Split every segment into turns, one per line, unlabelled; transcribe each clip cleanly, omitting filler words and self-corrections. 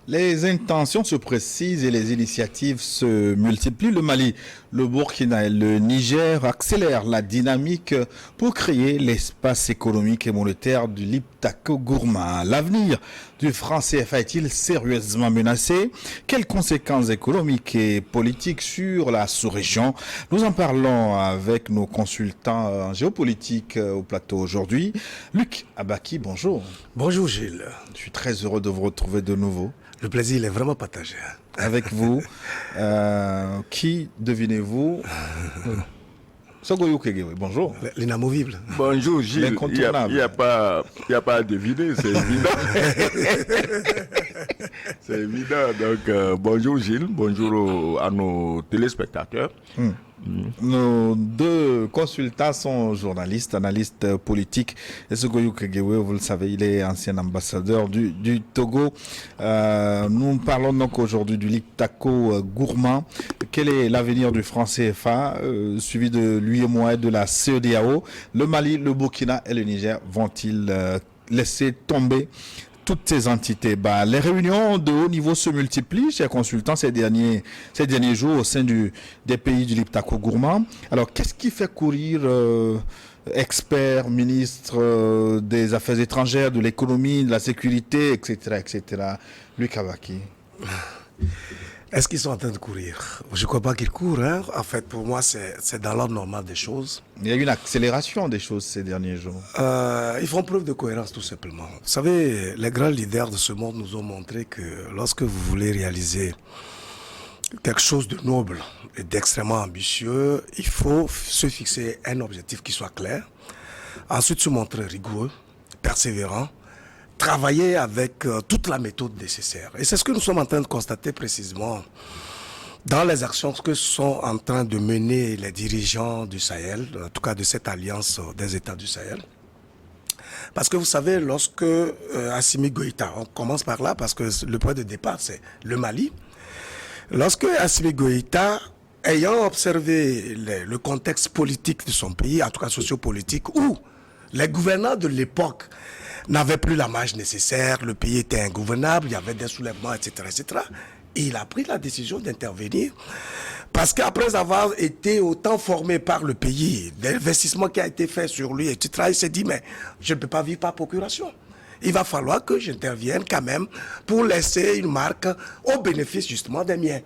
Les intentions se précisent et les initiatives se multiplient. Le Mali, le Burkina et le Niger accélèrent la dynamique pour créer l'espace économique et monétaire du Liptako Gourma. L'avenir du franc CFA est-il sérieusement menacé? Quelles conséquences économiques et politiques sur la sous-région? Nous en parlons avec nos consultants en géopolitique au plateau aujourd'hui. Luc Abaki, bonjour.
Bonjour Gilles.
Je suis très heureux de vous retrouver de nouveau.
Le plaisir il est vraiment partagé.
Avec vous, qui, devinez-vous, Sogoyou Kegewe, bonjour.
L'inamovible.
Bonjour Gilles,
L'incontournable.
il n'y a pas à deviner, c'est évident. C'est évident. Donc, bonjour Gilles, bonjour à nos téléspectateurs.
Nos deux consultants sont journalistes, analystes politiques. Et Sogoyou Kegewe, vous le savez, il est ancien ambassadeur du Togo. Nous parlons donc aujourd'hui du Liptako Gourma. Quel est l'avenir du franc CFA, suivi de l'UEMOA et de la CEDEAO? Le Mali, le Burkina et le Niger vont-ils laisser tomber toutes ces entités? Les réunions de haut niveau se multiplient, chers consultants, ces derniers jours au sein des pays du Liptako Gourma. Alors, qu'est-ce qui fait courir experts, ministres des Affaires étrangères, de l'économie, de la sécurité, etc., etc. Luc Abaki.
Est-ce qu'ils sont en train de courir? Je ne crois pas qu'ils courent. En fait, pour moi, c'est dans l'ordre normal des choses.
Il y a eu une accélération des choses ces derniers jours.
Ils font preuve de cohérence, tout simplement. Vous savez, les grands leaders de ce monde nous ont montré que lorsque vous voulez réaliser quelque chose de noble et d'extrêmement ambitieux, il faut se fixer un objectif qui soit clair. Ensuite, se montrer rigoureux, persévérant, travailler avec toute la méthode nécessaire. Et c'est ce que nous sommes en train de constater précisément dans les actions que sont en train de mener les dirigeants du Sahel, en tout cas de cette alliance des États du Sahel. Parce que vous savez, lorsque Assimi Goïta, on commence par là parce que le point de départ c'est le Mali, lorsque Assimi Goïta, ayant observé le contexte politique de son pays, en tout cas sociopolitique, où les gouvernants de l'époque n'avait plus la marge nécessaire, le pays était ingouvernable, il y avait des soulèvements, etc., etc. Et il a pris la décision d'intervenir parce qu'après avoir été autant formé par le pays, l'investissement qui a été fait sur lui, etc., il s'est dit, mais je ne peux pas vivre par procuration. Il va falloir que j'intervienne quand même pour laisser une marque au bénéfice justement des miens.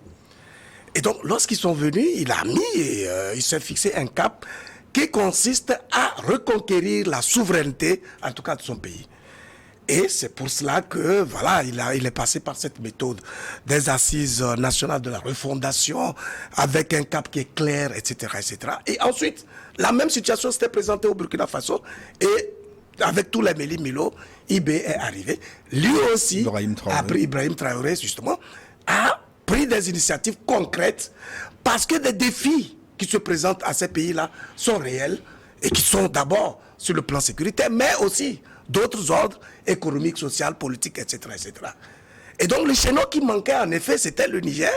Et donc, lorsqu'ils sont venus, il s'est fixé un cap qui consiste à reconquérir la souveraineté, en tout cas de son pays. Et c'est pour cela que, voilà, il est passé par cette méthode des assises nationales de la refondation, avec un cap qui est clair, etc., etc. Et ensuite, la même situation s'était présentée au Burkina Faso, et avec tous les Méli-Milo, IB est arrivé. Lui aussi, Ibrahim Traoré, justement, a pris des initiatives concrètes, parce que des défis qui se présentent à ces pays-là sont réels et qui sont d'abord sur le plan sécuritaire, mais aussi d'autres ordres économiques, sociaux, politiques, etc., etc. Et donc le chaînon qui manquait en effet, c'était le Niger,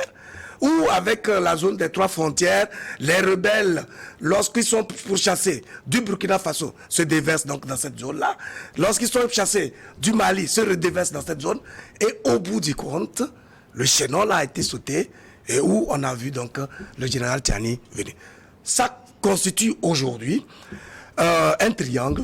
où avec la zone des trois frontières, les rebelles, lorsqu'ils sont pourchassés du Burkina Faso, se déversent donc dans cette zone-là. Lorsqu'ils sont chassés du Mali, se redéversent dans cette zone. Et au bout du compte, le chaînon là a été sauté, et où on a vu donc le général Tiani venir. Ça constitue aujourd'hui un triangle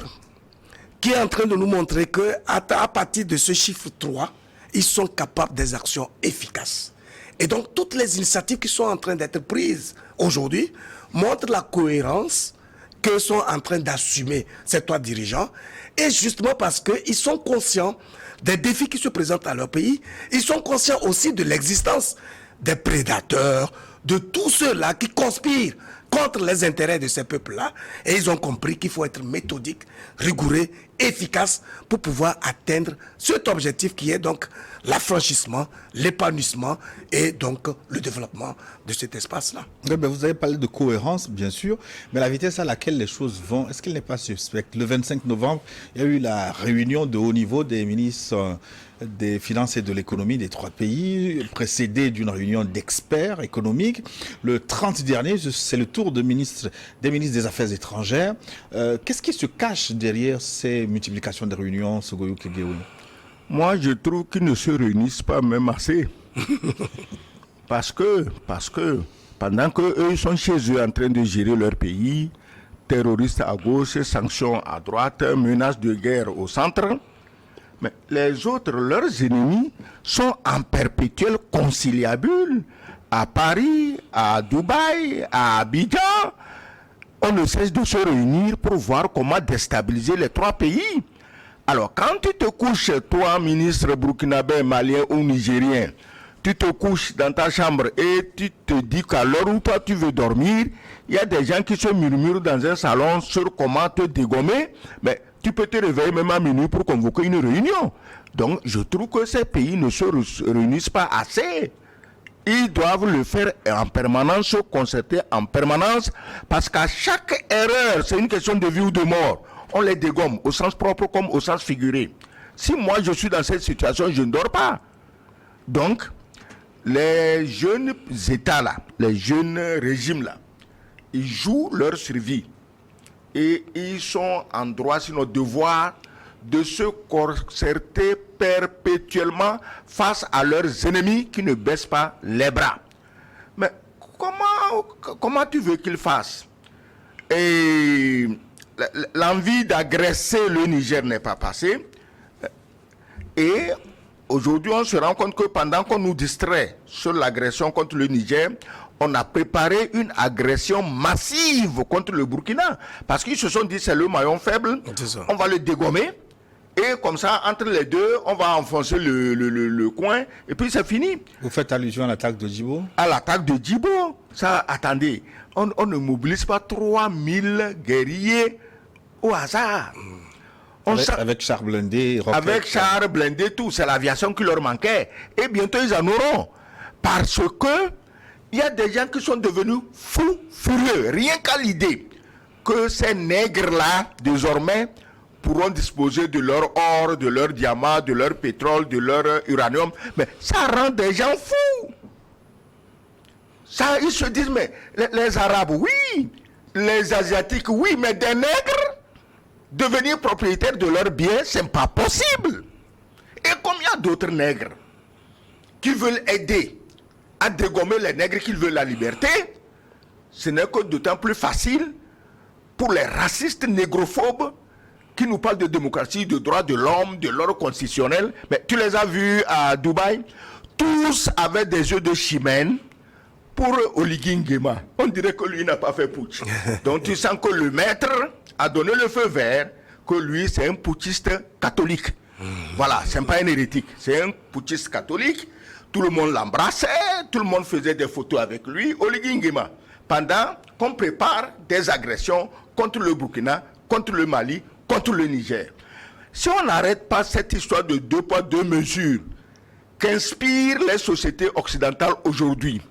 qui est en train de nous montrer qu'à partir de ce chiffre 3, ils sont capables des actions efficaces. Et donc toutes les initiatives qui sont en train d'être prises aujourd'hui montrent la cohérence que sont en train d'assumer ces trois dirigeants. Et justement parce qu'ils sont conscients des défis qui se présentent à leur pays, ils sont conscients aussi de l'existence des prédateurs, de tous ceux-là qui conspirent contre les intérêts de ces peuples-là. Et ils ont compris qu'il faut être méthodique, rigoureux, efficace pour pouvoir atteindre cet objectif qui est donc l'affranchissement, l'épanouissement et donc le développement de cet espace-là.
Vous avez parlé de cohérence, bien sûr, mais la vitesse à laquelle les choses vont, est-ce qu'elle n'est pas suspecte? Le 25 novembre, il y a eu la réunion de haut niveau des ministres des Finances et de l'économie des trois pays, précédée d'une réunion d'experts économiques. Le 30 dernier, c'est le tour des ministres des Affaires étrangères. Qu'est-ce qui se cache derrière ces multiplications de réunions, Sogoyou Kegewe?
Moi, je trouve qu'ils ne se réunissent pas même assez. Parce que pendant qu'eux sont chez eux en train de gérer leur pays, terroristes à gauche, sanctions à droite, menaces de guerre au centre, mais les autres, leurs ennemis, sont en perpétuel conciliabule à Paris, à Dubaï, à Abidjan. On ne cesse de se réunir pour voir comment déstabiliser les trois pays. Alors, quand tu te couches, toi, ministre burkinabé, malien ou nigérien, tu te couches dans ta chambre et tu te dis qu'à l'heure où toi tu veux dormir, il y a des gens qui se murmurent dans un salon sur comment te dégommer, mais tu peux te réveiller même à minuit pour convoquer une réunion. Donc, je trouve que ces pays ne se réunissent pas assez. Ils doivent le faire en permanence, se concerter en permanence, parce qu'à chaque erreur, c'est une question de vie ou de mort. On les dégomme, au sens propre comme au sens figuré. Si moi je suis dans cette situation, je ne dors pas. Donc, les jeunes États-là, les jeunes régimes-là, ils jouent leur survie. Et ils sont en droit, sinon devoir, de se concerter perpétuellement face à leurs ennemis qui ne baissent pas les bras. Mais comment tu veux qu'ils fassent? Et l'envie d'agresser le Niger n'est pas passée. Et aujourd'hui, on se rend compte que pendant qu'on nous distrait sur l'agression contre le Niger, on a préparé une agression massive contre le Burkina. Parce qu'ils se sont dit, c'est le maillon faible, on va le dégommer. Et comme ça, entre les deux, on va enfoncer le coin. Et puis c'est fini.
Vous faites allusion à l'attaque de Djibo?
À l'attaque de Djibo. Ça, attendez. On ne mobilise pas 3000 guerriers au hasard.
Avec chars blindés, roquettes.
Avec chars blindés, tout. C'est l'aviation qui leur manquait. Et bientôt, ils en auront. Parce que il y a des gens qui sont devenus fous, furieux. Rien qu'à l'idée que ces nègres-là, désormais, pourront disposer de leur or, de leur diamant, de leur pétrole, de leur uranium. Mais ça rend des gens fous. Ça, ils se disent, mais les Arabes, oui. Les Asiatiques, oui. Mais des nègres, devenir propriétaires de leurs biens, c'est pas possible. Et comme il y a d'autres nègres qui veulent aider à dégommer les nègres qui veulent la liberté, ce n'est que d'autant plus facile pour les racistes négrophobes qui nous parlent de démocratie, de droits de l'homme, de l'ordre constitutionnel. Mais tu les as vus à Dubaï, tous avaient des yeux de chimène pour Oligui Nguema. On dirait que lui n'a pas fait putsch. Donc tu sens que le maître a donné le feu vert, que lui c'est un putschiste catholique. Voilà, c'est pas un hérétique, c'est un putschiste catholique. Tout le monde l'embrassait, tout le monde faisait des photos avec lui, Oligui Nguema. Pendant qu'on prépare des agressions contre le Burkina, contre le Mali, contre le Niger. Si on n'arrête pas cette histoire de 2 poids 2 mesures qu'inspirent les sociétés occidentales aujourd'hui,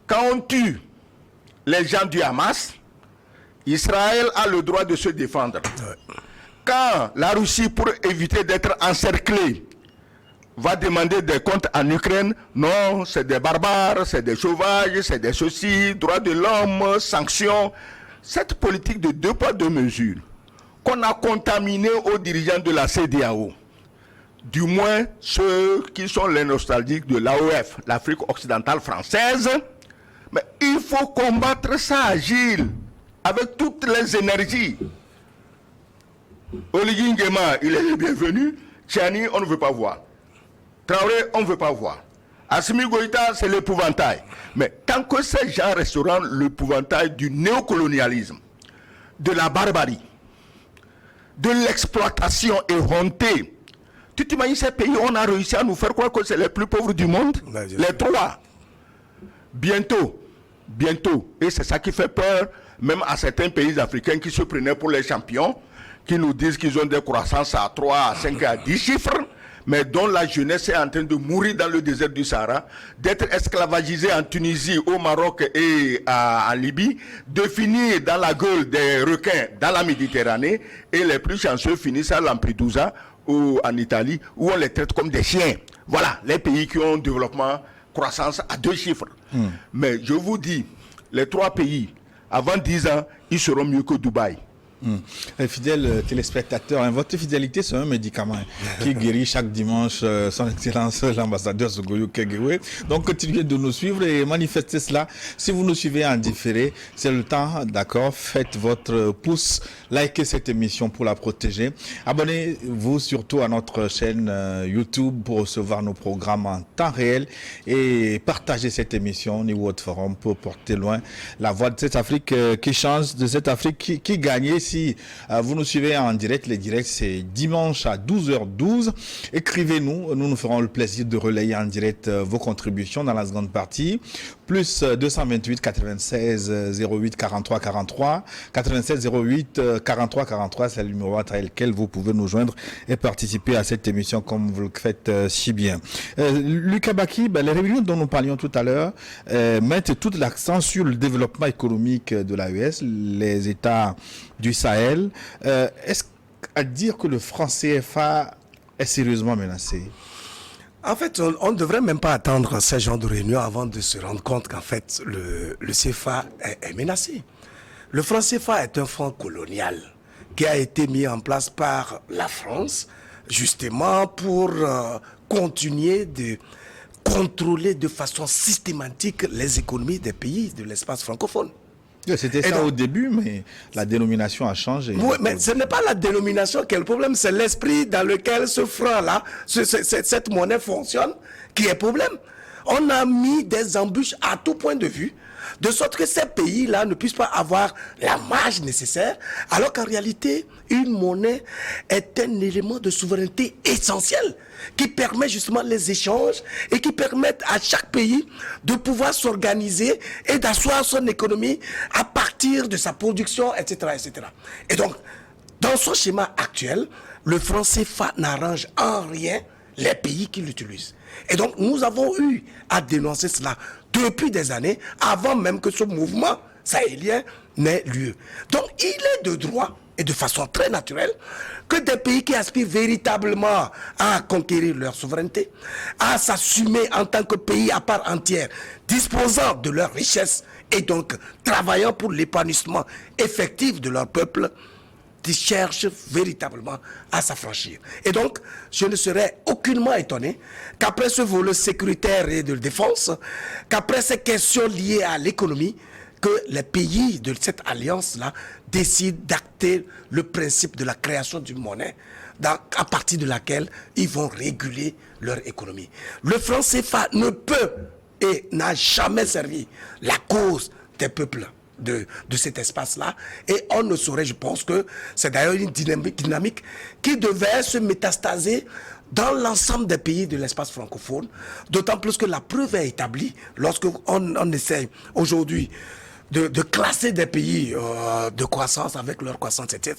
quand on tue les gens du Hamas, Israël a le droit de se défendre. Quand la Russie, pour éviter d'être encerclée, va demander des comptes en Ukraine, non, c'est des barbares, c'est des sauvages, c'est des ceci, droits de l'homme, sanctions. Cette politique de 2 poids 2 mesures qu'on a contaminé aux dirigeants de la CEDEAO, du moins ceux qui sont les nostalgiques de l'AOF, l'Afrique occidentale française, mais il faut combattre ça, Gilles, avec toutes les énergies. Oligui Nguema, il est le bienvenu. Tchani, on ne veut pas voir. Traoré, on ne veut pas voir. Assimi Goïta, c'est l'épouvantail. Mais tant que ces gens resteront l'épouvantail du néocolonialisme, de la barbarie, de l'exploitation éhontée, tu t'imagines ces pays, on a réussi à nous faire croire que c'est les plus pauvres du monde? Les trois. Bientôt, et c'est ça qui fait peur, même à certains pays africains qui se prenaient pour les champions, qui nous disent qu'ils ont des croissances à 3, à 5, à 10 chiffres, mais dont la jeunesse est en train de mourir dans le désert du Sahara, d'être esclavagisée en Tunisie, au Maroc et en Libye, de finir dans la gueule des requins dans la Méditerranée, et les plus chanceux finissent à Lampedusa ou en Italie, où on les traite comme des chiens. Voilà, les pays qui ont un développement, croissance à 2 chiffres. Mais je vous dis, les 3 pays, avant 10 ans, ils seront mieux que Dubaï.
Les fidèles téléspectateurs, hein, votre fidélité, c'est un médicament qui guérit chaque dimanche son excellence l'ambassadeur Sogoyou Kegewe. Donc continuez de nous suivre et manifestez cela. Si vous nous suivez en différé, c'est le temps, d'accord. Faites votre pouce, likez cette émission pour la protéger. Abonnez-vous surtout à notre chaîne YouTube pour recevoir nos programmes en temps réel et partagez cette émission New World Forum pour porter loin la voix de cette Afrique qui change, de cette Afrique qui gagne. Si vous nous suivez en direct, les directs c'est dimanche à 12h12. Écrivez-nous, nous nous ferons le plaisir de relayer en direct vos contributions dans la seconde partie. Plus 228 96 08 43 43 96 08 43 43, c'est le numéro à travers lequel vous pouvez nous joindre et participer à cette émission comme vous le faites si bien. Lucas Baki, les réunions dont nous parlions tout à l'heure mettent tout l'accent sur le développement économique de l'AES, les États du Sahel. Est-ce à dire que le franc CFA est sérieusement menacé?
En fait, on ne devrait même pas attendre ce genre de réunion avant de se rendre compte qu'en fait, le CFA est menacé. Le franc CFA est un franc colonial qui a été mis en place par la France, justement pour continuer de contrôler de façon systématique les économies des pays de l'espace francophone.
C'était ça au début, mais la dénomination a changé.
Oui, mais ce n'est pas la dénomination qui est le problème, c'est l'esprit dans lequel ce franc-là, cette monnaie fonctionne, qui est problème. On a mis des embûches à tout point de vue, de sorte que ces pays-là ne puissent pas avoir la marge nécessaire, alors qu'en réalité, une monnaie est un élément de souveraineté essentiel qui permet justement les échanges et qui permettent à chaque pays de pouvoir s'organiser et d'asseoir son économie à partir de sa production, etc., etc. Et donc, dans son schéma actuel, le franc CFA n'arrange en rien les pays qui l'utilisent. Et donc, nous avons eu à dénoncer cela depuis des années, avant même que ce mouvement sahélien n'ait lieu. Donc, il est de droit et de façon très naturelle que des pays qui aspirent véritablement à conquérir leur souveraineté, à s'assumer en tant que pays à part entière, disposant de leurs richesses et donc travaillant pour l'épanouissement effectif de leur peuple, qui cherchent véritablement à s'affranchir. Et donc, je ne serais aucunement étonné qu'après ce volet sécuritaire et de défense, qu'après ces questions liées à l'économie, que les pays de cette alliance-là décident d'acter le principe de la création d'une monnaie à partir de laquelle ils vont réguler leur économie. Le franc CFA ne peut et n'a jamais servi la cause des peuples de cet espace-là, et on ne saurait, je pense que c'est d'ailleurs une dynamique qui devait se métastaser dans l'ensemble des pays de l'espace francophone, d'autant plus que la preuve est établie lorsque on essaie aujourd'hui de classer des pays de croissance avec leur croissance, etc.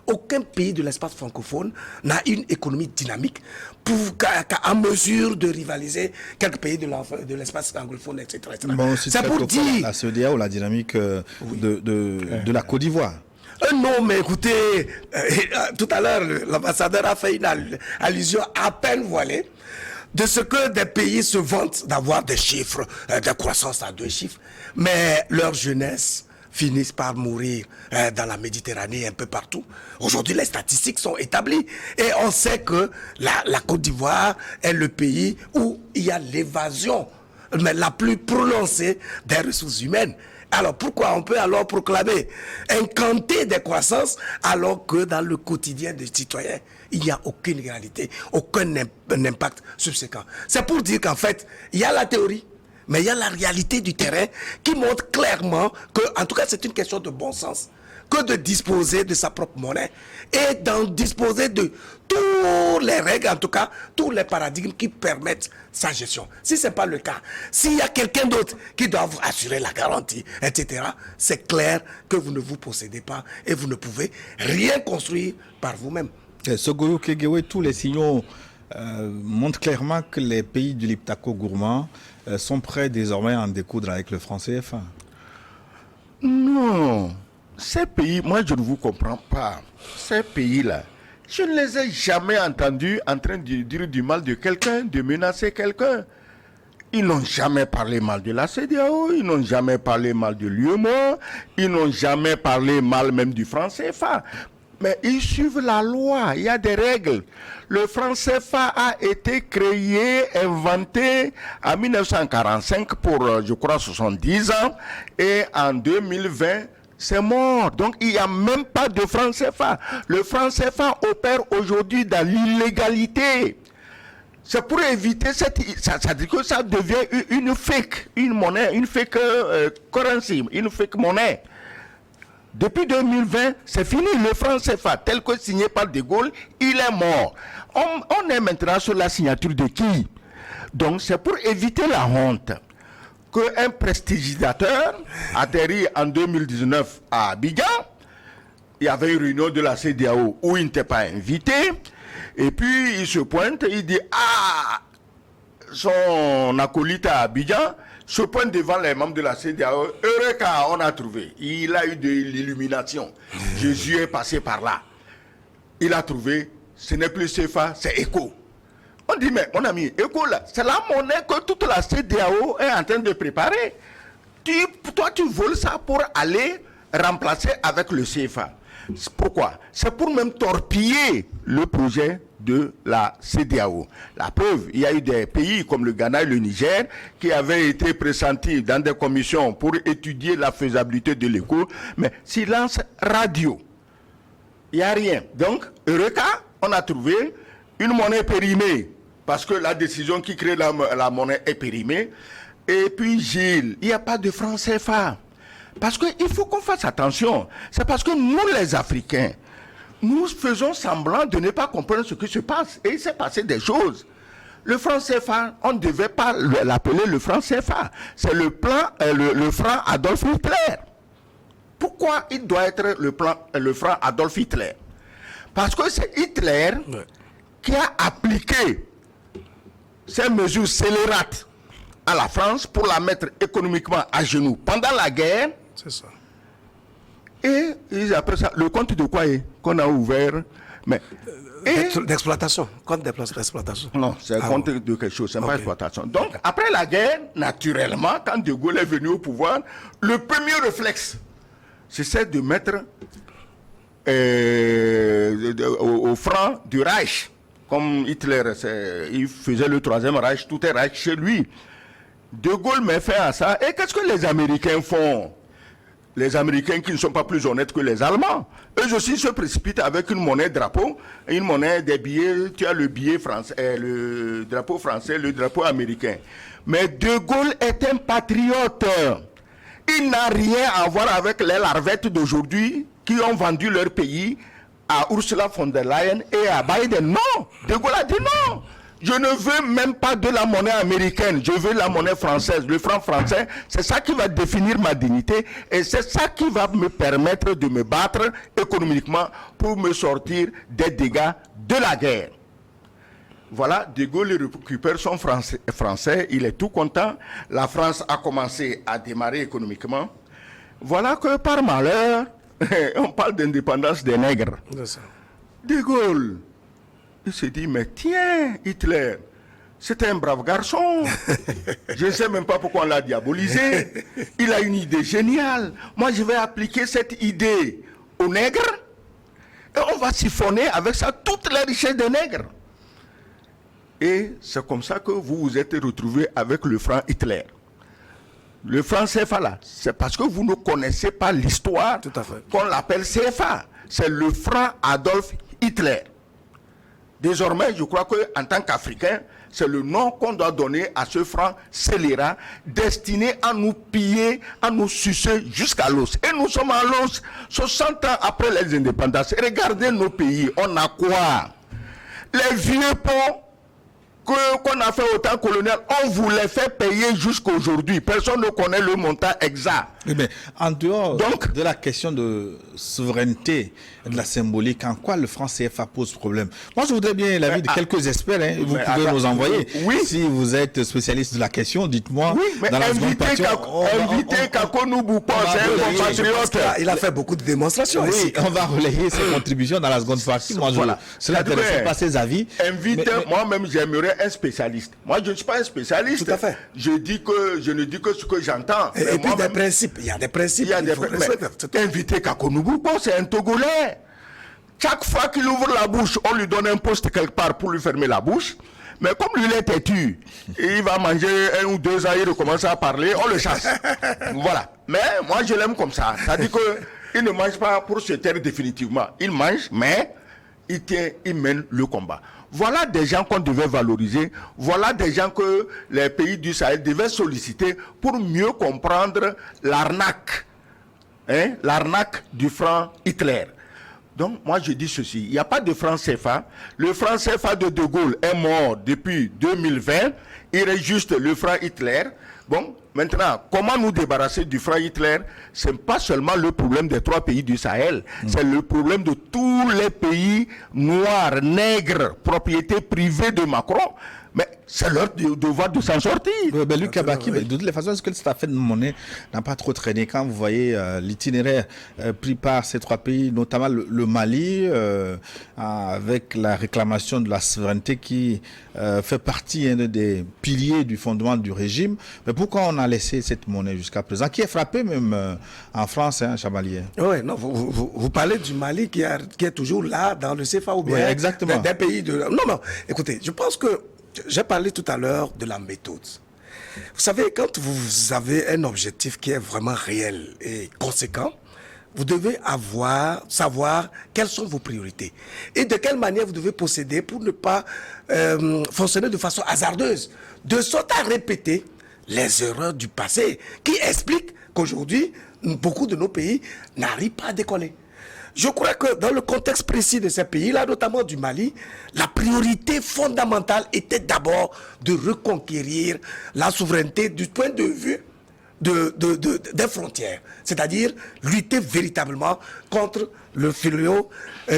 Aucun pays de l'espace francophone n'a une économie dynamique en mesure de rivaliser quelques pays de l'espace anglophone, etc.
Bon, c'est pour dire la CEDEAO, la dynamique de la Côte d'Ivoire.
Non, mais écoutez, tout à l'heure, l'ambassadeur a fait une allusion à peine voilée de ce que des pays se vantent d'avoir des chiffres, de croissance à 2 chiffres, mais leur jeunesse finissent par mourir dans la Méditerranée un peu partout. Aujourd'hui, les statistiques sont établies et on sait que la Côte d'Ivoire est le pays où il y a l'évasion la plus prononcée des ressources humaines. Alors pourquoi on peut alors proclamer incanter des croissances alors que dans le quotidien des citoyens, il n'y a aucune réalité, aucun impact subséquent? C'est pour dire qu'en fait, il y a la théorie, mais il y a la réalité du terrain qui montre clairement que, en tout cas, c'est une question de bon sens, que de disposer de sa propre monnaie et d'en disposer de toutes les règles, en tout cas, tous les paradigmes qui permettent sa gestion. Si ce n'est pas le cas, s'il y a quelqu'un d'autre qui doit vous assurer la garantie, etc., c'est clair que vous ne vous possédez pas et vous ne pouvez rien construire par vous-même.
Sogoyou Kegewe, tous les signaux montrent clairement que les pays du Liptako gourmand sont prêts désormais à en découdre avec le franc CFA.
Non. Ces pays, moi je ne vous comprends pas. Ces pays-là, je ne les ai jamais entendus en train de dire du mal de quelqu'un, de menacer quelqu'un. Ils n'ont jamais parlé mal de la CEDEAO, ils n'ont jamais parlé mal de l'UEMOA, ils n'ont jamais parlé mal même du franc CFA. Mais ils suivent la loi, il y a des règles. Le franc CFA a été créé, inventé en 1945 pour, je crois, 70 ans. Et en 2020, c'est mort. Donc, il n'y a même pas de franc CFA. Le franc CFA opère aujourd'hui dans l'illégalité. C'est pour éviter cette... Ça dit que ça devient une fake, une monnaie, une fake currency, une fake monnaie. Depuis 2020, c'est fini. Le franc CFA, tel que signé par De Gaulle, il est mort. On est maintenant sur la signature de qui? Donc, c'est pour éviter la honte qu'un prestidigitateur atterrit en 2019 à Abidjan. Il y avait une réunion de la CEDEAO où il n'était pas invité. Et puis, il se pointe, il dit, ah, son acolyte à Abidjan se pointe devant les membres de la CEDEAO. Eureka, on a trouvé. Il a eu de l'illumination. Jésus est passé par là. Il a trouvé, ce n'est plus CFA, c'est ECO. On dit, mais mon ami, ECO, là, c'est la monnaie que toute la CEDEAO est en train de préparer. Toi, tu voles ça pour aller remplacer avec le CFA. Pourquoi? C'est pour même torpiller le projet de la CEDEAO. La preuve, il y a eu des pays comme le Ghana et le Niger qui avaient été pressentis dans des commissions pour étudier la faisabilité de l'éco, mais silence radio. Il n'y a rien. Donc, Eureka, on a trouvé une monnaie périmée, parce que la décision qui crée la monnaie est périmée. Et puis, Gilles, il n'y a pas de franc CFA. Parce qu'il faut qu'on fasse attention. C'est parce que nous, les Africains, nous faisons semblant de ne pas comprendre ce qui se passe. Et il s'est passé des choses. Le franc CFA, on ne devait pas l'appeler le franc CFA. C'est le franc Adolf Hitler. Pourquoi il doit être le franc Adolf Hitler? Parce que c'est Hitler qui a appliqué ces mesures scélérates à la France pour la mettre économiquement à genoux pendant la guerre.
C'est ça.
Et ils appellent ça le compte de quoi qu'on a ouvert. Mais
d'exploitation. Compte d'exploitation.
Non, c'est un compte de quelque chose, c'est pas exploitation. Donc, après la guerre, naturellement, quand De Gaulle est venu au pouvoir, le premier réflexe, c'est de mettre au franc du Reich. Comme Hitler, il faisait le troisième Reich, tout est Reich chez lui. De Gaulle met fin à ça. Et qu'est-ce que les Américains font? Les Américains qui ne sont pas plus honnêtes que les Allemands. Eux aussi se précipitent avec une monnaie drapeau, une monnaie des billets. Tu as le billet français, le drapeau français, le drapeau américain. Mais De Gaulle est un patriote. Il n'a rien à voir avec les larvettes d'aujourd'hui qui ont vendu leur pays à Ursula von der Leyen et à Biden. Non, De Gaulle a dit non. Je ne veux même pas de la monnaie américaine, je veux la monnaie française, le franc français. C'est ça qui va définir ma dignité et c'est ça qui va me permettre de me battre économiquement pour me sortir des dégâts de la guerre. Voilà, De Gaulle récupère son français, il est tout content. La France a commencé à démarrer économiquement. Voilà que par malheur, on parle d'indépendance des nègres. De Gaulle, il s'est dit, mais tiens, Hitler, c'est un brave garçon. Je ne sais même pas pourquoi on l'a diabolisé. Il a une idée géniale. Moi, je vais appliquer cette idée aux nègres et on va siphonner avec ça toutes les richesses des nègres. Et c'est comme ça que vous vous êtes retrouvés avec le franc Hitler. Le franc CFA là, c'est parce que vous ne connaissez pas l'histoire qu'on l'appelle CFA. C'est le franc Adolf Hitler. Désormais, je crois qu'en tant qu'Africains, c'est le nom qu'on doit donner à ce franc scélérat destiné à nous piller, à nous sucer jusqu'à l'os. Et nous sommes à l'os 60 ans après les indépendances. Regardez nos pays, on a quoi? Les vieux ponts qu'on a fait au temps colonial, on vous les fait payer jusqu'à aujourd'hui. Personne ne connaît le montant exact.
Oui, mais en dehors de la question de souveraineté et de la symbolique, en quoi le franc CFA pose problème? Moi, je voudrais bien l'avis de quelques experts. Hein, vous pouvez nous envoyer.
Oui.
Si vous êtes spécialiste de la question, dites-moi.
Oui, mais
dans la
invitez Kako Nouboupa, c'est un compatriote.
Il a fait beaucoup de démonstrations ici.
On va relayer ses contributions dans la seconde partie. Moi, cela n'intéresse pas ses avis.
Moi-même, j'aimerais un spécialiste. Moi, je ne suis pas un spécialiste.
Tout à fait.
Je ne dis que ce que j'entends.
Et puis des principes. Il y a des principes.
Il y a des principes. Invité Kakonoubou, bon, c'est un Togolais. Chaque fois qu'il ouvre la bouche, on lui donne un poste quelque part pour lui fermer la bouche. Mais comme lui, il est têtu, il va manger 1 ou 2 ans, il recommence à parler, on le chasse. Voilà. Mais moi, je l'aime comme ça. C'est-à-dire qu'il ne mange pas pour se taire définitivement. Il mange, mais il mène le combat. Voilà des gens qu'on devait valoriser. Voilà des gens que les pays du Sahel devaient solliciter pour mieux comprendre l'arnaque. Hein, l'arnaque du franc Hitler. Donc, moi, je dis ceci. Il n'y a pas de franc CFA. Le franc CFA de De Gaulle est mort depuis 2020. Il reste juste le franc Hitler. Bon, maintenant, comment nous débarrasser du franc Hitler? Ce n'est pas seulement le problème des 3 pays du Sahel. C'est le problème de tous les pays noirs, nègres, propriété privée de Macron. Mais c'est leur devoir de s'en sortir.
Luc Kabaki, de toutes les façons, est-ce que cette affaire de monnaie n'a pas trop traîné quand vous voyez l'itinéraire pris par ces 3 pays, notamment le Mali, avec la réclamation de la souveraineté qui fait partie des piliers du fondement du régime. Mais pourquoi on a laissé cette monnaie jusqu'à présent, qui est frappée même en France, Chamalier?
Oui, non, vous parlez du Mali qui est toujours là dans le CFA ou bien
exactement.
Des pays de... Non, écoutez, je pense que j'ai parlé tout à l'heure de la méthode. Vous savez, quand vous avez un objectif qui est vraiment réel et conséquent, vous devez savoir quelles sont vos priorités et de quelle manière vous devez procéder pour ne pas fonctionner de façon hasardeuse, de sorte à répéter les erreurs du passé qui expliquent qu'aujourd'hui, beaucoup de nos pays n'arrivent pas à décoller. Je crois que dans le contexte précis de ces pays-là, notamment du Mali, la priorité fondamentale était d'abord de reconquérir la souveraineté du point de vue des frontières. C'est-à-dire lutter véritablement contre le fléau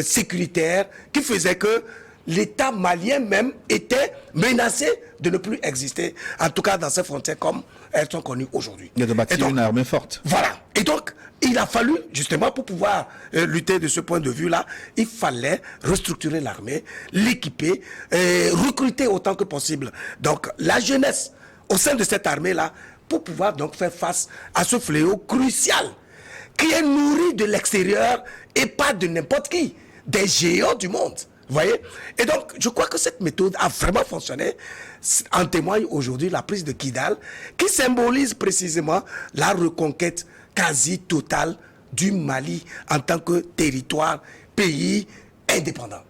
sécuritaire qui faisait que l'État malien même était menacé de ne plus exister, en tout cas dans ces frontières comme elles sont connues aujourd'hui.
Il y a de bâtir une armée forte.
Voilà. Et donc, il a fallu, justement, pour pouvoir lutter de ce point de vue-là, il fallait restructurer l'armée, l'équiper, recruter autant que possible. Donc, la jeunesse au sein de cette armée-là, pour pouvoir donc faire face à ce fléau crucial qui est nourri de l'extérieur et pas de n'importe qui, des géants du monde. Vous voyez? Et donc, je crois que cette méthode a vraiment fonctionné. En témoigne aujourd'hui la prise de Kidal, qui symbolise précisément la reconquête quasi totale du Mali en tant que territoire, pays indépendant.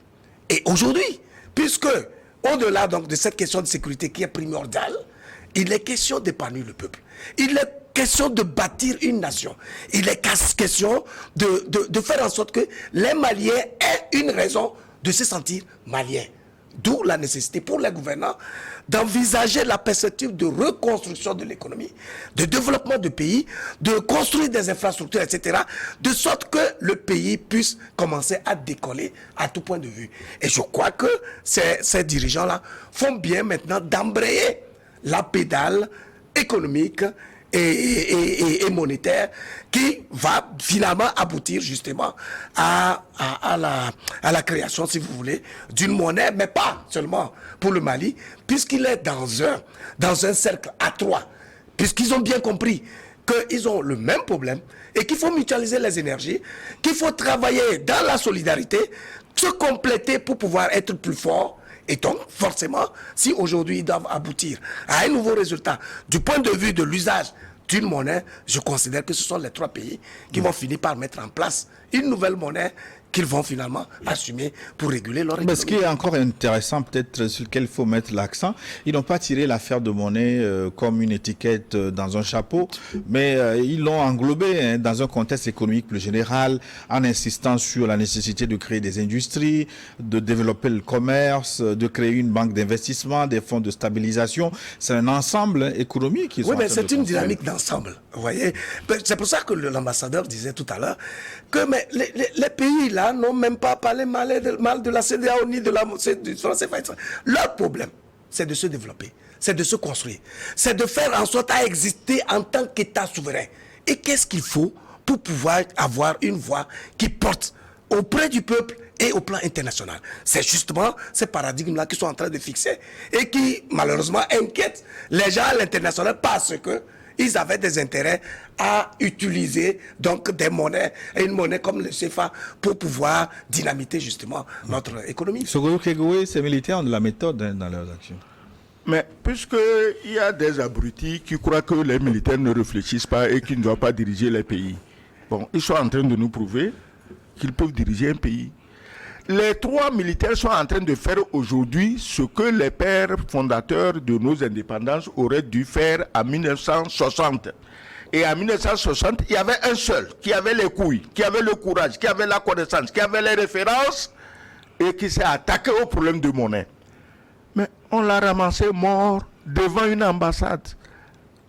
Et aujourd'hui, puisque, au-delà donc de cette question de sécurité qui est primordiale, il est question d'épanouir le peuple. Il est question de bâtir une nation. Il est question de faire en sorte que les Maliens aient une raison de se sentir maliens. D'où la nécessité pour les gouvernants d'envisager la perspective de reconstruction de l'économie, de développement du pays, de construire des infrastructures, etc., de sorte que le pays puisse commencer à décoller à tout point de vue. Et je crois que ces dirigeants-là font bien maintenant d'embrayer la pédale économique et monétaire qui va finalement aboutir justement à la création, si vous voulez, d'une monnaie, mais pas seulement pour le Mali, puisqu'il est dans un cercle à 3, puisqu'ils ont bien compris qu'ils ont le même problème et qu'il faut mutualiser les énergies, qu'il faut travailler dans la solidarité, se compléter pour pouvoir être plus fort. Et donc, forcément, si aujourd'hui ils doivent aboutir à un nouveau résultat du point de vue de l'usage d'une monnaie, je considère que ce sont les 3 pays qui vont finir par mettre en place une nouvelle monnaie qu'ils vont finalement assumer pour réguler leur économie.
Mais ce qui est encore intéressant, peut-être sur lequel il faut mettre l'accent, ils n'ont pas tiré l'affaire de monnaie comme une étiquette dans un chapeau, mais ils l'ont englobé dans un contexte économique plus général, en insistant sur la nécessité de créer des industries, de développer le commerce, de créer une banque d'investissement, des fonds de stabilisation. C'est un ensemble économique qui sont.
Oui, mais c'est une dynamique d'ensemble. Vous voyez, c'est pour ça que l'ambassadeur disait tout à l'heure que mais les pays là n'ont même pas parlé mal de la CEDEAO ni de du franc CFA. Leur problème, c'est de se développer, c'est de se construire, c'est de faire en sorte à exister en tant qu'État souverain. Et qu'est-ce qu'il faut pour pouvoir avoir une voix qui porte auprès du peuple et au plan international. C'est justement ces paradigmes-là qui sont en train de fixer et qui, malheureusement, inquiètent les gens à l'international parce que ils avaient des intérêts à utiliser donc des monnaies, et une monnaie comme le CFA pour pouvoir dynamiter justement notre économie.
Sogoyou Kegoé, ces militaires ont de la méthode dans leurs actions.
Mais puisqu'il y a des abrutis qui croient que les militaires ne réfléchissent pas et qu'ils ne doivent pas diriger les pays, bon, ils sont en train de nous prouver qu'ils peuvent diriger un pays. Les 3 militaires sont en train de faire aujourd'hui ce que les pères fondateurs de nos indépendances auraient dû faire en 1960. Et en 1960, il y avait un seul qui avait les couilles, qui avait le courage, qui avait la connaissance, qui avait les références et qui s'est attaqué au problème de monnaie. Mais on l'a ramassé mort devant une ambassade.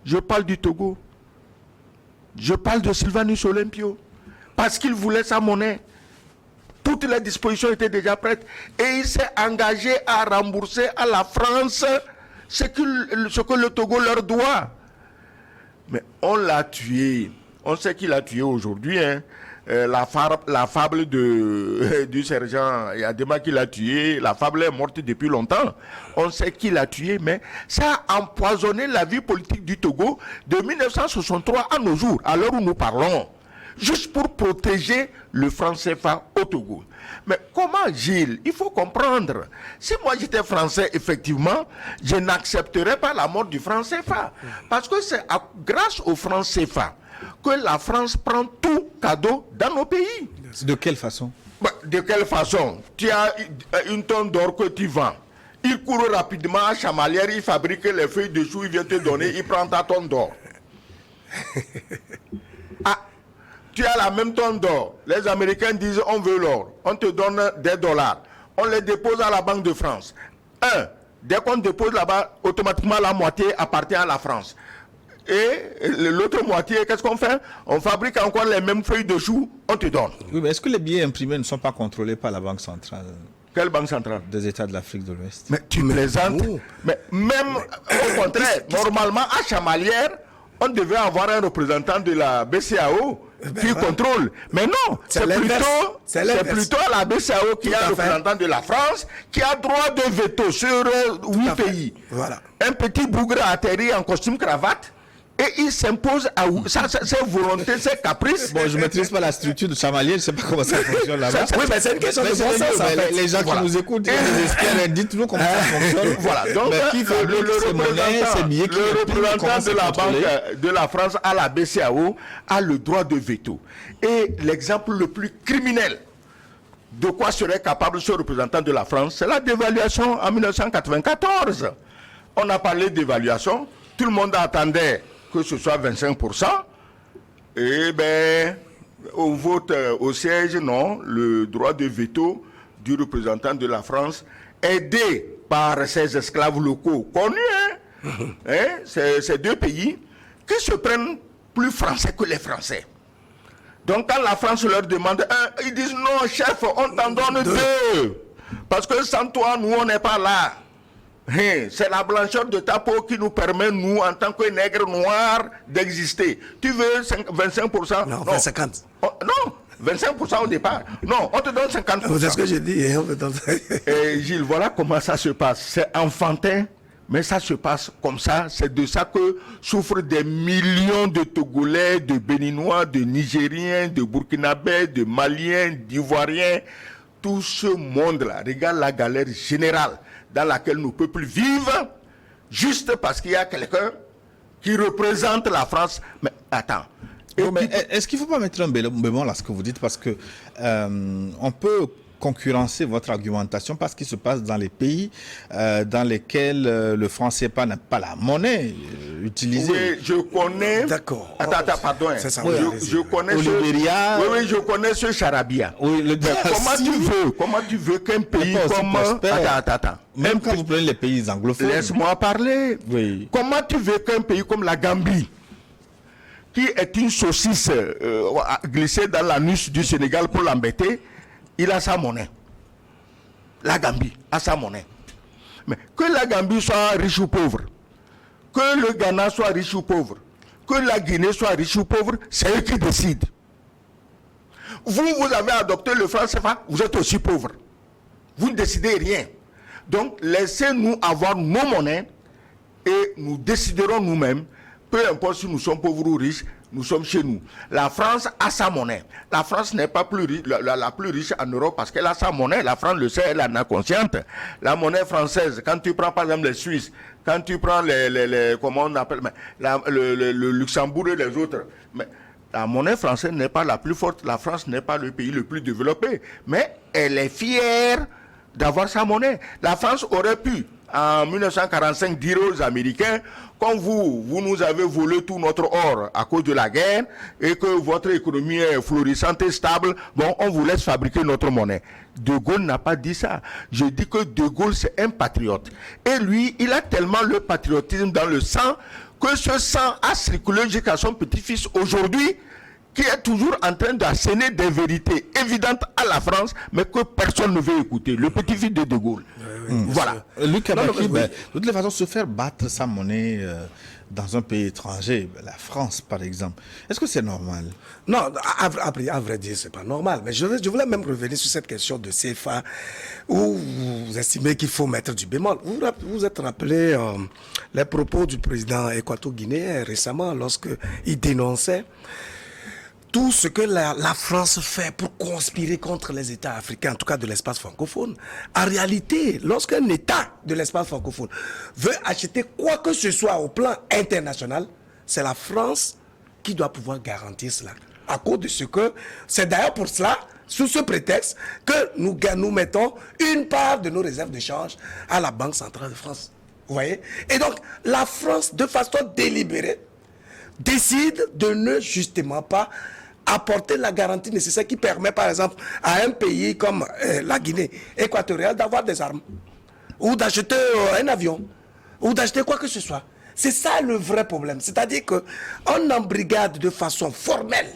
Je parle du Togo. Je parle de Sylvanus Olympio. Parce qu'il voulait sa monnaie. Toutes les dispositions étaient déjà prêtes. Et il s'est engagé à rembourser à la France ce que le Togo leur doit. Mais on l'a tué. On sait qu'il a tué aujourd'hui. Hein. La fable du sergent Yadema qui l'a tué, la fable est morte depuis longtemps. On sait qu'il l'a tué, mais ça a empoisonné la vie politique du Togo de 1963 à nos jours, à l'heure où nous parlons. Juste pour protéger le franc CFA au Togo. Mais comment, Gilles? Il faut comprendre. Si moi j'étais français, effectivement, je n'accepterais pas la mort du franc CFA. Parce que c'est grâce au franc CFA que la France prend tout cadeau dans nos pays.
De quelle façon?
De quelle façon? Tu as une tonne d'or que tu vends. Il court rapidement à Chamalières, il fabrique les feuilles de chou, il vient te donner, il prend ta tonne d'or. Tu as la même tonne d'or. Les Américains disent on veut l'or. On te donne des dollars. On les dépose à la Banque de France. Dès qu'on dépose là-bas, automatiquement la moitié appartient à la France. Et l'autre moitié, qu'est-ce qu'on fait? On fabrique encore les mêmes feuilles de chou, on te donne.
Oui, mais est-ce que les billets imprimés ne sont pas contrôlés par la Banque centrale?
Quelle banque centrale?
Des États de l'Afrique de l'Ouest.
Mais tu plaisantes. Mais même au contraire, normalement à Chamalières, on devait avoir un représentant de la BCAO qui contrôle. Mais non, c'est plutôt la BCAO qui est un représentant de la France qui a droit de veto sur 8 pays.
Voilà.
Un petit bougre atterri en costume cravate et il s'impose à ses volontés, ses caprices.
Bon, je ne maîtrise pas la structure de Chamalier, je ne sais pas comment ça fonctionne là-bas.
Oui, mais c'est une question de bon sens.
Les gens qui nous écoutent, les experts, dites-nous comment ça fonctionne.
Voilà, donc le représentant de la Banque de la France à la BCAO a le droit de veto. Et l'exemple le plus criminel de quoi serait capable ce représentant de la France, c'est la dévaluation en 1994. On a parlé d'évaluation, tout le monde attendait que ce soit 25%. Et bien, au vote au siège, non, le droit de veto du représentant de la France, aidé par ses esclaves locaux connus, ces 2 pays, qui se prennent plus français que les Français. Donc quand la France leur demande 1, ils disent non chef, on t'en donne 2. Parce que sans toi, nous on n'est pas là. C'est la blancheur de ta peau qui nous permet, nous, en tant que nègres noirs, d'exister. Tu veux 25%?
Non, 50.
Non, 25% au départ. Non, on te donne 50%.
C'est ce que j'ai dit.
Et Gilles, voilà comment ça se passe. C'est enfantin, mais ça se passe comme ça. C'est de ça que souffrent des millions de Togolais, de Béninois, de Nigériens, de Burkinabés, de Maliens, d'Ivoiriens. Tout ce monde-là, regarde la galère générale dans laquelle nos peuples vivent, juste parce qu'il y a quelqu'un qui représente la France. Mais attends.
Est-ce qu'il ne faut pas mettre un bémol à ce que vous dites? Parce que on peut concurrencer votre argumentation parce qu'il se passe dans les pays dans lesquels le franc CFA n'a pas la monnaie utilisée.
Oui, je connais.
D'accord.
Attends, pardon.
C'est ça.
Je connais je connais ce charabia.
Oui,
comment tu veux qu'un pays comme... Attends.
Même quand vous prenez les pays anglophones.
Laisse-moi parler.
Oui.
Comment tu veux qu'un pays comme la Gambie, qui est une saucisse glissée dans l'anus du Sénégal pour l'embêter, il a sa monnaie. La Gambie a sa monnaie. Mais que la Gambie soit riche ou pauvre, que le Ghana soit riche ou pauvre, que la Guinée soit riche ou pauvre, c'est eux qui décident. Vous avez adopté le franc CFA, vous êtes aussi pauvre. Vous ne décidez rien. Donc, laissez-nous avoir nos monnaies et nous déciderons nous-mêmes, peu importe si nous sommes pauvres ou riches, nous sommes chez nous. La France a sa monnaie. La France n'est pas plus riche, la plus riche en Europe parce qu'elle a sa monnaie. La France le sait, elle en est consciente. La monnaie française, quand tu prends par exemple les Suisses, quand tu prends comment on appelle, le Luxembourg et les autres, mais la monnaie française n'est pas la plus forte. La France n'est pas le pays le plus développé. Mais elle est fière d'avoir sa monnaie. La France aurait pu, en 1945, dire aux Américains, comme vous nous avez volé tout notre or à cause de la guerre et que votre économie est florissante et stable, bon, on vous laisse fabriquer notre monnaie. De Gaulle n'a pas dit ça. Je dis que De Gaulle, c'est un patriote. Et lui, il a tellement le patriotisme dans le sang que ce sang a circulé jusqu'à son petit-fils aujourd'hui, qui est toujours en train d'asséner des vérités évidentes à la France, mais que personne ne veut écouter. Le petit-fils de Gaulle. Voilà.
Luc Abaki, de toutes les façons, se faire battre sa monnaie dans un pays étranger, la France par exemple, est-ce que c'est normal?
Non, à vrai dire, c'est pas normal. Mais je voulais même revenir sur cette question de CFA, où vous estimez qu'il faut mettre du bémol. Vous vous êtes rappelé les propos du président équato-guinéen récemment, lorsqu'il dénonçait tout ce que la France fait pour conspirer contre les États africains, en tout cas de l'espace francophone. En réalité, lorsqu'un État de l'espace francophone veut acheter quoi que ce soit au plan international, c'est la France qui doit pouvoir garantir cela. À cause de ce que, c'est d'ailleurs pour cela, sous ce prétexte, que nous mettons une part de nos réserves de change à la Banque centrale de France. Vous voyez? Et donc, la France, de façon délibérée, décide de ne justement pas apporter la garantie nécessaire qui permet, par exemple, à un pays comme la Guinée équatoriale d'avoir des armes, ou d'acheter un avion, ou d'acheter quoi que ce soit. C'est ça le vrai problème. C'est-à-dire qu'on embrigade de façon formelle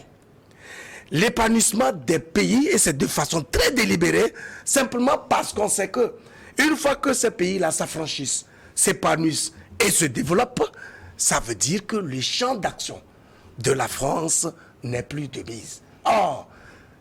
l'épanouissement des pays, et c'est de façon très délibérée, simplement parce qu'on sait que une fois que ces pays-là s'affranchissent, s'épanouissent et se développent, ça veut dire que le champ d'action de la France n'est plus de mise. Or,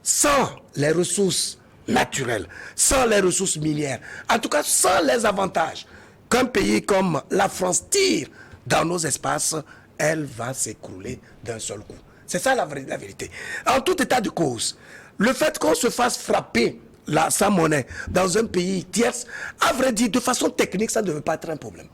sans les ressources naturelles, sans les ressources minières, en tout cas sans les avantages qu'un pays comme la France tire dans nos espaces, elle va s'écrouler d'un seul coup. C'est ça la vérité. En tout état de cause, le fait qu'on se fasse frapper sa monnaie dans un pays tierce, à vrai dire, de façon technique, ça ne devait pas être un problème.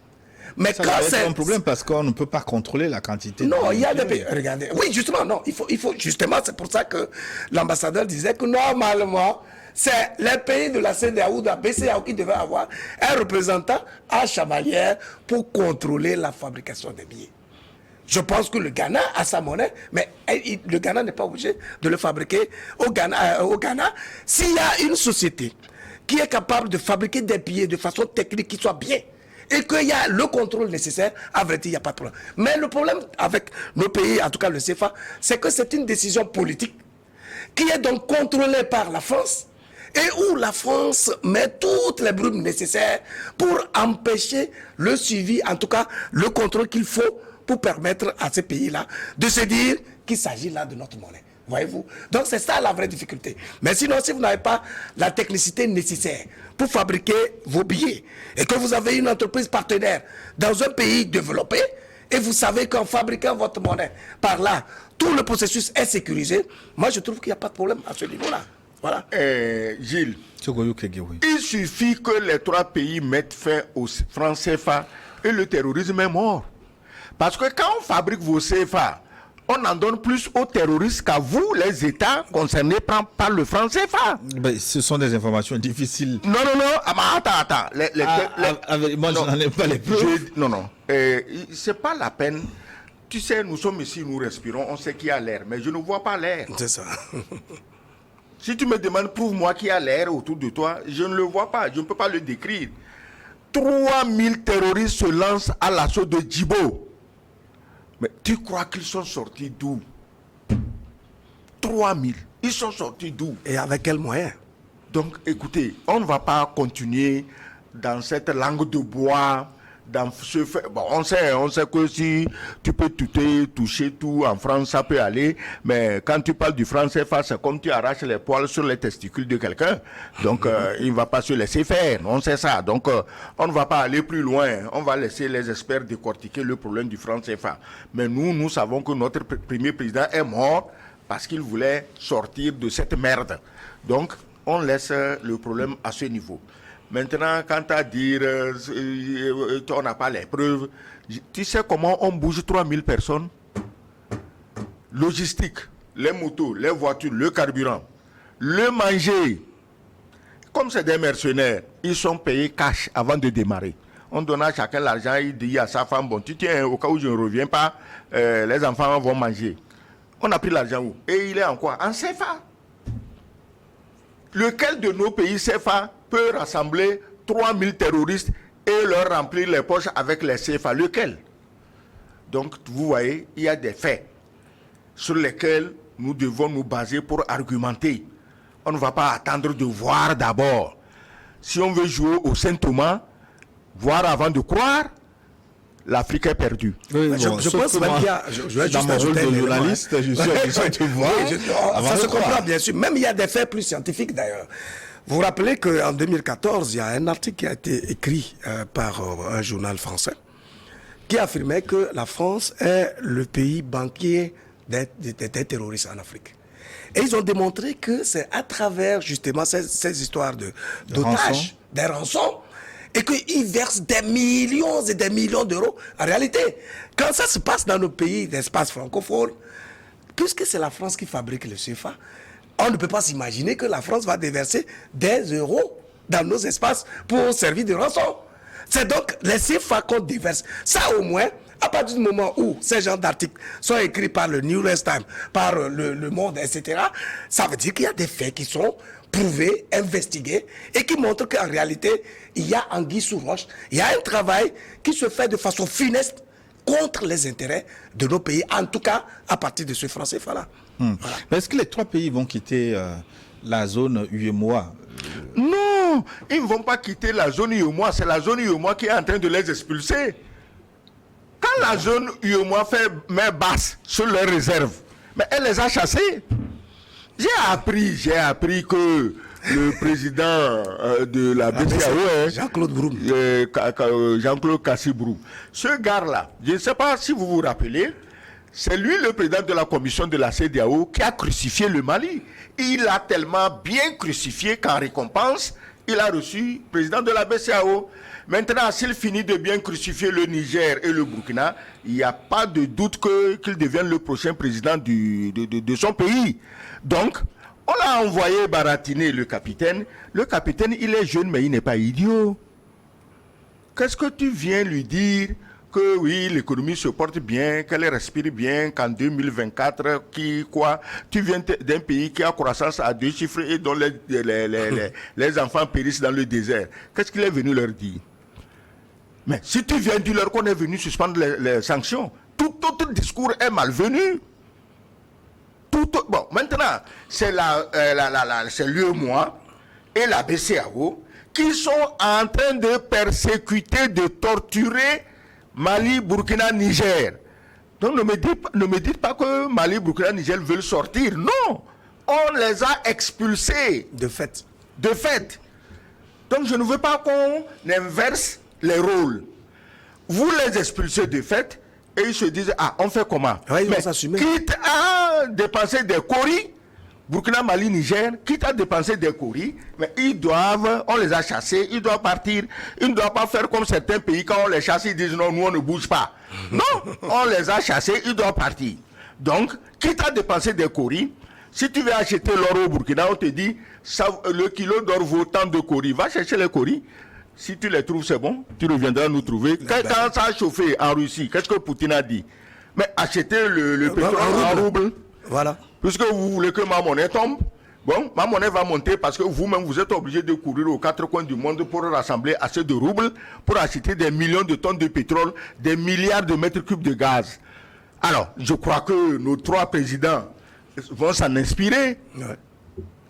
Mais
ça
quand
c'est un problème parce qu'on ne peut pas contrôler la quantité.
Non, il y a des pays. Regardez. Oui, justement, non. Il faut justement, c'est pour ça que l'ambassadeur disait que normalement, c'est les pays de la CEDEAO ou de la BCEAO qui devaient avoir un représentant à Chamalières pour contrôler la fabrication des billets. Je pense que le Ghana a sa monnaie, mais le Ghana n'est pas obligé de le fabriquer au Ghana. S'il y a une société qui est capable de fabriquer des billets de façon technique qui soit bien, et qu'il y a le contrôle nécessaire, à vrai dire, il n'y a pas de problème. Mais le problème avec nos pays, en tout cas le CFA, c'est que c'est une décision politique qui est donc contrôlée par la France et où la France met toutes les brumes nécessaires pour empêcher le suivi, en tout cas le contrôle qu'il faut pour permettre à ces pays-là de se dire qu'il s'agit là de notre monnaie. Voyez-vous? Donc c'est ça la vraie difficulté. Mais sinon, si vous n'avez pas la technicité nécessaire pour fabriquer vos billets et que vous avez une entreprise partenaire dans un pays développé et vous savez qu'en fabriquant votre monnaie, par là, tout le processus est sécurisé, moi je trouve qu'il n'y a pas de problème à ce niveau-là. Voilà.
Gilles, il suffit que les trois pays mettent fin au franc CFA et le terrorisme est mort. Parce que quand on fabrique vos CFA, on en donne plus aux terroristes qu'à vous, les États concernés par le franc CFA.
Ben, ce sont des informations difficiles.
Non. Attends.
Moi, je n'en ai pas les preuves.
Non. C'est pas la peine. Tu sais, nous sommes ici, nous respirons, on sait qu'il y a l'air, mais je ne vois pas l'air.
C'est ça.
Si tu me demandes, prouve-moi qu'il y a l'air autour de toi, je ne le vois pas, je ne peux pas le décrire. 3000 terroristes se lancent à l'assaut de Djibo. Mais tu crois qu'ils sont sortis d'où? 3000. Ils sont sortis d'où?
Et avec quels moyens?
Donc, écoutez, on ne va pas continuer dans cette langue de bois dans ce fait. Bon, on sait que si tu peux toucher tout en France, ça peut aller. Mais quand tu parles du franc CFA, c'est comme tu arraches les poils sur les testicules de quelqu'un. Donc, il ne va pas se laisser faire. On sait ça. Donc, on ne va pas aller plus loin. On va laisser les experts décortiquer le problème du franc CFA. Mais nous savons que notre premier président est mort parce qu'il voulait sortir de cette merde. Donc, on laisse le problème à ce niveau. Maintenant, quant à dire on n'a pas les preuves, tu sais comment on bouge 3000 personnes? Logistique, les motos, les voitures, le carburant, le manger. Comme c'est des mercenaires, ils sont payés cash avant de démarrer. On donne à chacun l'argent, il dit à sa femme, bon, tu tiens, au cas où je ne reviens pas, les enfants vont manger. On a pris l'argent où? Et il est en quoi? En CFA. Lequel de nos pays CFA peut rassembler 3000 terroristes et leur remplir les poches avec les CFA? Lequel? Donc, vous voyez, il y a des faits sur lesquels nous devons nous baser pour argumenter. On ne va pas attendre de voir d'abord. Si on veut jouer au Saint-Thomas, voir avant de croire, l'Afrique est perdue.
Oui, bon,
je pense même qu'il y a...
dans mon rôle de journaliste, je suis obligé de voir.
Ça se comprend, bien sûr. Même il y a des faits plus scientifiques, d'ailleurs. Vous vous rappelez qu'en 2014, il y a un article qui a été écrit par un journal français qui affirmait que la France est le pays banquier des terroristes en Afrique. Et ils ont démontré que c'est à travers justement ces histoires d'otages, des rançons, et qu'ils versent des millions et des millions d'euros. En réalité, quand ça se passe dans nos pays d'espace francophone, puisque c'est la France qui fabrique le CFA, on ne peut pas s'imaginer que la France va déverser des euros dans nos espaces pour servir de rançon. C'est donc les CFA qu'on déverse. Ça au moins, à partir du moment où ces genres d'articles sont écrits par le New York Times, par le Monde, etc., ça veut dire qu'il y a des faits qui sont prouvés, investigués, et qui montrent qu'en réalité, il y a anguille sous roche, il y a un travail qui se fait de façon funeste contre les intérêts de nos pays, en tout cas à partir de ce franc CFA-là.
Voilà. Est-ce que les trois pays vont quitter la zone UEMOA?
Non, ils ne vont pas quitter la zone UEMOA, c'est la zone UEMOA qui est en train de les expulser. Quand la zone UEMOA fait main basse sur leurs réserves, mais elle les a chassés. J'ai appris que le président de la BCAO,
Jean-Claude Broum,
Jean-Claude Kassi-Broum, ce gars-là, je ne sais pas si vous vous rappelez, c'est lui le président de la commission de la CEDEAO qui a crucifié le Mali. Il a tellement bien crucifié qu'en récompense, il a reçu le président de la BCAO. Maintenant, s'il finit de bien crucifier le Niger et le Burkina, il n'y a pas de doute qu'il devienne le prochain président de son pays. Donc, on l'a envoyé baratiner le capitaine. Le capitaine, il est jeune, mais il n'est pas idiot. Qu'est-ce que tu viens lui dire? Que oui, l'économie se porte bien, qu'elle respire bien, qu'en 2024, tu viens d'un pays qui a croissance à 2 chiffres et dont les enfants périssent dans le désert. Qu'est-ce qu'il est venu leur dire? Mais si tu viens dire leur qu'on est venu suspendre les sanctions, tout autre discours est malvenu. Bon, maintenant, c'est l'UEMOA et la BCAO qui sont en train de persécuter, de torturer Mali, Burkina, Niger. Donc ne me dites pas que Mali, Burkina, Niger veulent sortir. Non, on les a expulsés.
de fait.
De fait. Donc je ne veux pas qu'on inverse les rôles. Vous les expulsez de fait et ils se disent, ah, on fait comment?
Ouais,
mais quitte à dépenser des coris, Burkina, Mali, Niger, quitte à dépenser des coris, mais on les a chassés, ils doivent partir. Ils ne doivent pas faire comme certains pays, quand on les chasse, ils disent non, nous on ne bouge pas. Non, on les a chassés, ils doivent partir. Donc, quitte à dépenser des coris, si tu veux acheter l'or au Burkina, on te dit, le kilo d'or vaut tant de coris. Va chercher les coris. Si tu les trouves, c'est bon, tu reviendras nous trouver. Quand ça a chauffé en Russie, qu'est-ce que Poutine a dit? Mais achetez le pétrole en rouble.
Voilà.
Puisque vous voulez que ma monnaie tombe, bon, ma monnaie va monter parce que vous-même, vous êtes obligé de courir aux 4 coins du monde pour rassembler assez de roubles, pour acheter des millions de tonnes de pétrole, des milliards de mètres cubes de gaz. Alors, je crois que nos 3 présidents vont s'en inspirer.
Ouais.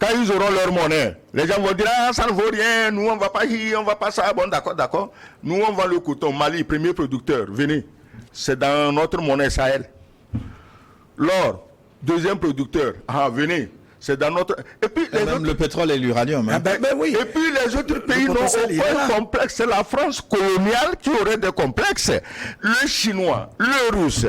Quand ils auront leur monnaie, les gens vont dire ah, ça ne vaut rien, nous on va pas y, on va pas ça. Bon, d'accord. Nous on vend le coton, Mali, premier producteur, venez. C'est dans notre monnaie Sahel. L'or, deuxième producteur, venez. C'est dans notre. Et puis
même autres... le pétrole et l'uranium. Hein.
Oui.
Et puis les autres pays n'ont aucun complexe. C'est la France coloniale qui aurait des complexes. Le chinois, le russe,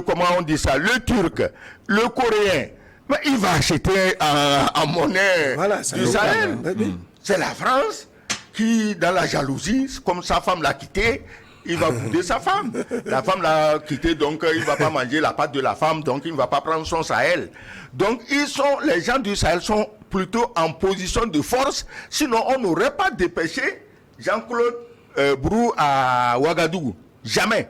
comment on dit ça, le turc, le coréen. Mais il va acheter en monnaie du Sahel. C'est la France qui, dans la jalousie, comme sa femme l'a quitté, il va bouder sa femme. La femme l'a quitté, donc il ne va pas manger la pâte de la femme, donc il ne va pas prendre son Sahel. Donc les gens du Sahel sont plutôt en position de force, sinon on n'aurait pas dépêché Jean-Claude Brou à Ouagadougou. Jamais.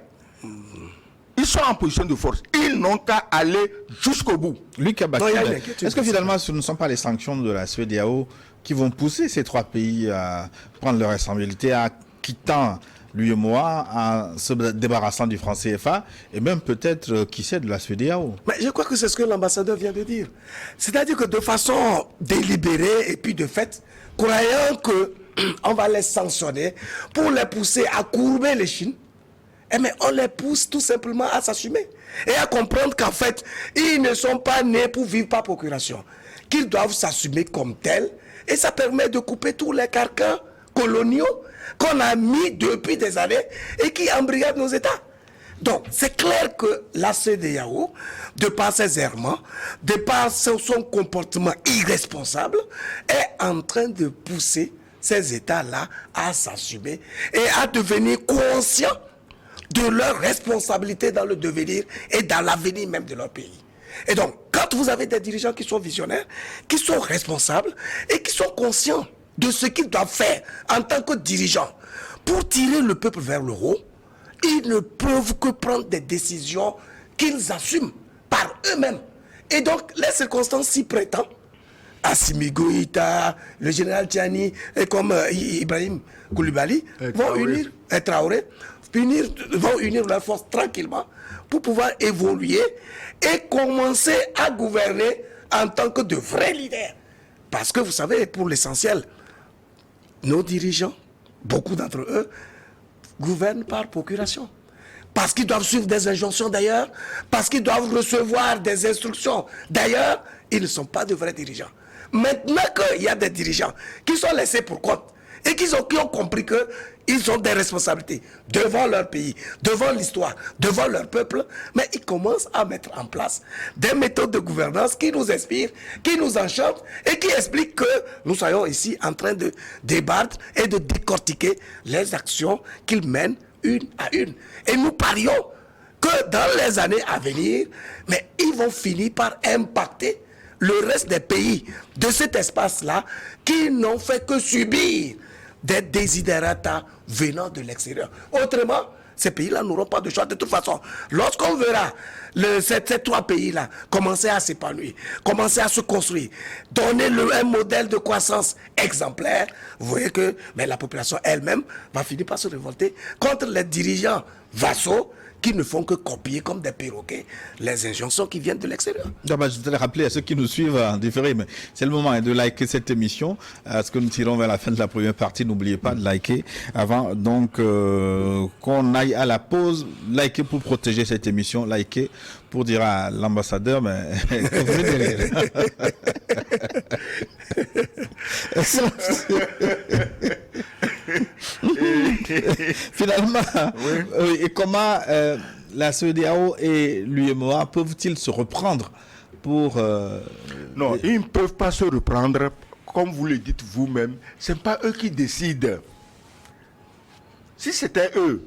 Ils sont en position de force. Ils n'ont qu'à aller jusqu'au bout.
Est-ce que finalement ce ne sont pas les sanctions de la CEDEAO qui vont pousser ces trois pays à prendre leur responsabilité, à quittant l'UEMOA, en se débarrassant du franc CFA et même peut-être, qui sait, de la CEDEAO?
Mais je crois que c'est ce que l'ambassadeur vient de dire. C'est-à-dire que de façon délibérée et puis de fait, croyant qu'on va les sanctionner pour les pousser à courber les chines, mais on les pousse tout simplement à s'assumer et à comprendre qu'en fait, ils ne sont pas nés pour vivre par procuration, qu'ils doivent s'assumer comme tels, et ça permet de couper tous les carcans coloniaux qu'on a mis depuis des années et qui embrigadent nos États. Donc, c'est clair que la CEDEAO, de par ses errements, de par son comportement irresponsable, est en train de pousser ces États-là à s'assumer et à devenir conscients de leur responsabilité dans le devenir et dans l'avenir même de leur pays. Et donc, quand vous avez des dirigeants qui sont visionnaires, qui sont responsables et qui sont conscients de ce qu'ils doivent faire en tant que dirigeants pour tirer le peuple vers le haut, ils ne peuvent que prendre des décisions qu'ils assument par eux-mêmes. Et donc, les circonstances s'y prêtent. Assimi Goïta, le général Tchani, et comme Ibrahim Koulibaly, vont unir leurs forces tranquillement pour pouvoir évoluer et commencer à gouverner en tant que de vrais leaders. Parce que vous savez, pour l'essentiel, nos dirigeants, beaucoup d'entre eux, gouvernent par procuration. Parce qu'ils doivent suivre des injonctions d'ailleurs, parce qu'ils doivent recevoir des instructions d'ailleurs, ils ne sont pas de vrais dirigeants. Maintenant qu'il y a des dirigeants qui sont laissés pour compte et qui ont compris qu'ils ont des responsabilités devant leur pays, devant l'histoire, devant leur peuple, mais ils commencent à mettre en place des méthodes de gouvernance qui nous inspirent, qui nous enchantent et qui expliquent que nous soyons ici en train de débattre et de décortiquer les actions qu'ils mènent une à une. Et nous parions que dans les années à venir, mais ils vont finir par impacter le reste des pays de cet espace-là qui n'ont fait que subir des desiderata venant de l'extérieur. Autrement, ces pays-là n'auront pas de choix. De toute façon, lorsqu'on verra ces trois pays-là commencer à s'épanouir, commencer à se construire, donner un modèle de croissance exemplaire, vous voyez que la population elle-même va finir par se révolter contre les dirigeants vassaux qui ne font que copier comme des perroquets les injonctions qui viennent de l'extérieur.
Je voudrais rappeler à ceux qui nous suivent en différé, mais c'est le moment de liker cette émission. Parce que nous tirons vers la fin de la première partie, n'oubliez pas de liker avant donc qu'on aille à la pause. Liker pour protéger cette émission, liker pour dire à l'ambassadeur, mais finalement, oui. Et comment la CEDEAO et l'UEMOA peuvent-ils se reprendre pour...
Non, ils ne peuvent pas se reprendre, comme vous le dites vous-même, ce n'est pas eux qui décident. Si c'était eux,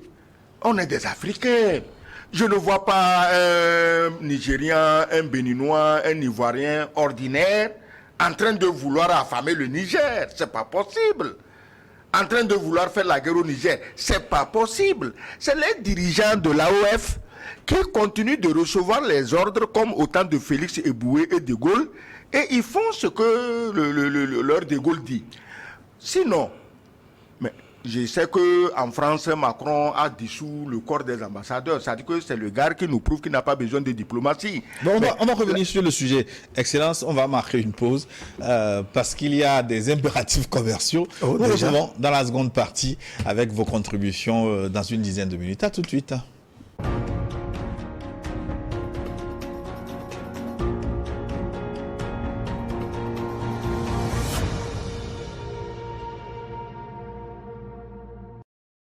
on est des Africains. Je ne vois pas un Nigérien, un Béninois, un Ivoirien ordinaire en train de vouloir affamer le Niger. C'est pas possible. En train de vouloir faire la guerre au Niger. C'est pas possible. C'est les dirigeants de l'AOF qui continuent de recevoir les ordres comme au temps de Félix Eboué et de Gaulle, et ils font ce que leur de Gaulle dit. Sinon, mais Je sais qu'en France, Macron a dissous le corps des ambassadeurs. C'est-à-dire que c'est le gars qui nous prouve qu'il n'a pas besoin de diplomatie.
Bon, on va revenir sur le sujet. Excellence, on va marquer une pause parce qu'il y a des impératifs commerciaux. Nous retrouvons dans la seconde partie avec vos contributions dans une dizaine de minutes. À tout de suite.